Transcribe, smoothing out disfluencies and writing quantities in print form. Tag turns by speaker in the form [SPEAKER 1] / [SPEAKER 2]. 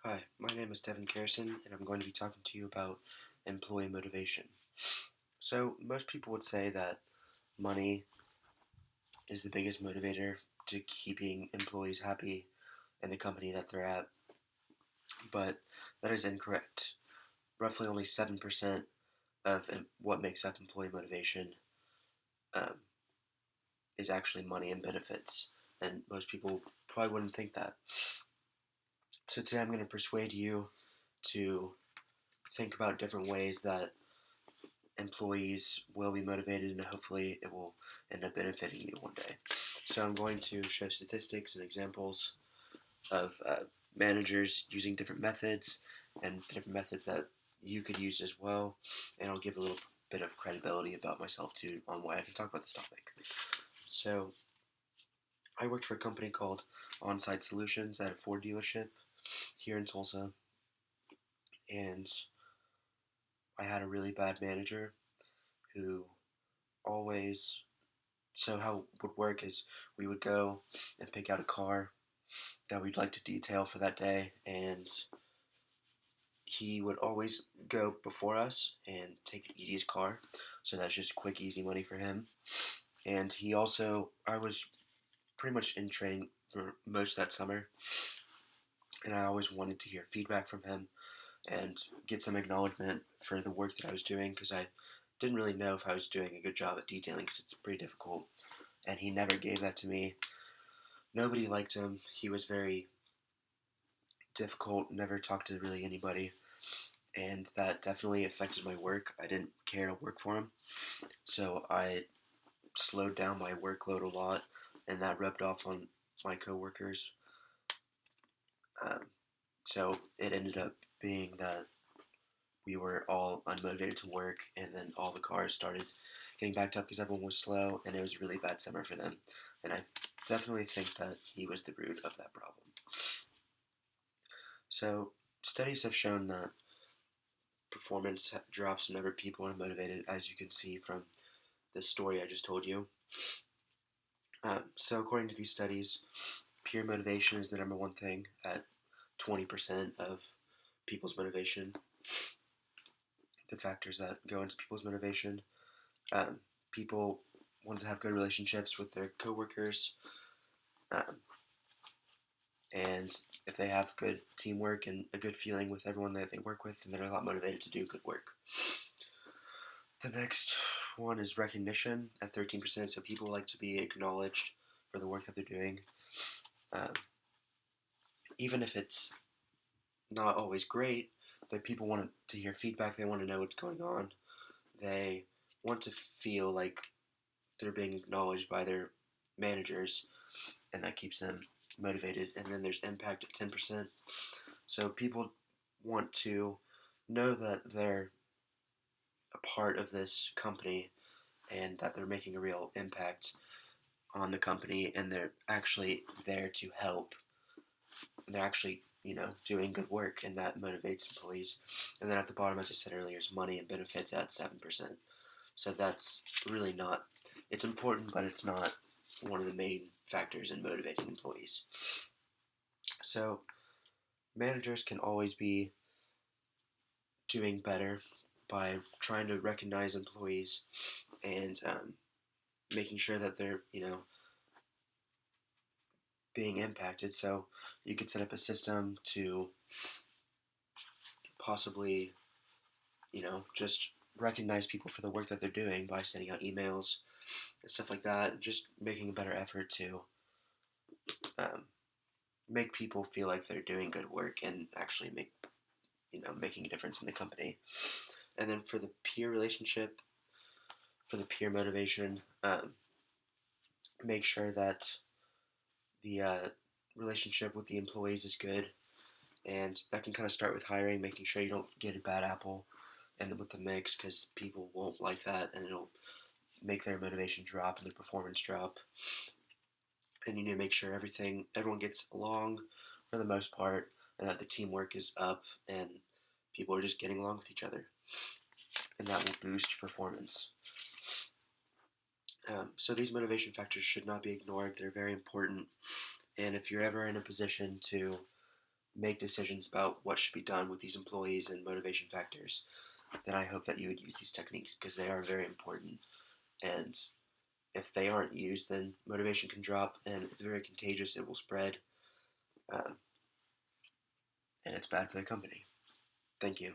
[SPEAKER 1] Hi, my name is Devin Carrison, and I'm going to be talking to you about employee motivation. So, most people would say that money is the biggest motivator to keeping employees happy in the company that they're at, but that is incorrect. Roughly only 7% of what makes up employee motivation um, is actually money and benefits, and most people probably wouldn't think that. So, today I'm going to persuade you to think about different ways that employees will be motivated and hopefully it will end up benefiting you one day. So I'm going to show statistics and examples of managers using different methods and different methods that you could use as well, and I'll give a little bit of credibility about myself too on why I can talk about this topic. So I worked for a company called Onsite Solutions at a Ford dealership here in Tulsa, and I had a really bad manager who always how it would work is we would go and pick out a car that we'd like to detail for that day, and he would always go before us and take the easiest car. So that's just quick, easy money for him. And I was pretty much in training for most of that summer, and I always wanted to hear feedback from him and get some acknowledgement for the work that I was doing because I didn't really know if I was doing a good job at detailing because it's pretty difficult. And he never gave that to me. Nobody liked him. He was very difficult, never talked to really anybody, and that definitely affected my work. I didn't care to work for him, so I slowed down my workload a lot, and that rubbed off on my coworkers. Um, so it ended up being that we were all unmotivated to work, and then all the cars started getting backed up because everyone was slow, and it was a really bad summer for them. And I definitely think that he was the root of that problem. So studies have shown that performance drops whenever people are motivated, as you can see from the story I just told you. So, according to these studies, peer motivation is the number one thing at 20% of people's motivation, the factors that go into people's motivation. People want to have good relationships with their coworkers, um, and if they have good teamwork and a good feeling with everyone that they work with, then they're a lot motivated to do good work. The next one is recognition at 13%. So people like to be acknowledged for the work that they're doing. Um, Even if it's not always great, but people want to hear feedback. They want to know what's going on. They want to feel like they're being acknowledged by their managers, and that keeps them motivated. And then there's impact at 10%. So people want to know that they're a part of this company and that they're making a real impact on the company and they're actually there to help. And they're actually, doing good work and that motivates employees. And then at the bottom, as I said earlier, is money and benefits at 7%. So that's really not, it's important, but it's not one of the main factors in motivating employees. So managers can always be doing better by trying to recognize employees and making sure that they're, being impacted. So you could set up a system to possibly, just recognize people for the work that they're doing by sending out emails and stuff like that. Just making a better effort to um, make people feel like they're doing good work and actually making a difference in the company. And then for the peer relationship, for the peer motivation, make sure that the relationship with the employees is good. And that can kind of start with hiring, making sure you don't get a bad apple and with the mix because people won't like that and it'll make their motivation drop and their performance drop. And you need to make sure everyone gets along for the most part and that the teamwork is up and people are just getting along with each other. And that will boost performance. So these motivation factors should not be ignored. They're very important. And if you're ever in a position to make decisions about what should be done with these employees and motivation factors, then I hope that you would use these techniques because they are very important. And if they aren't used, then motivation can drop, and it's very contagious. It will spread, um, and it's bad for the company. Thank you.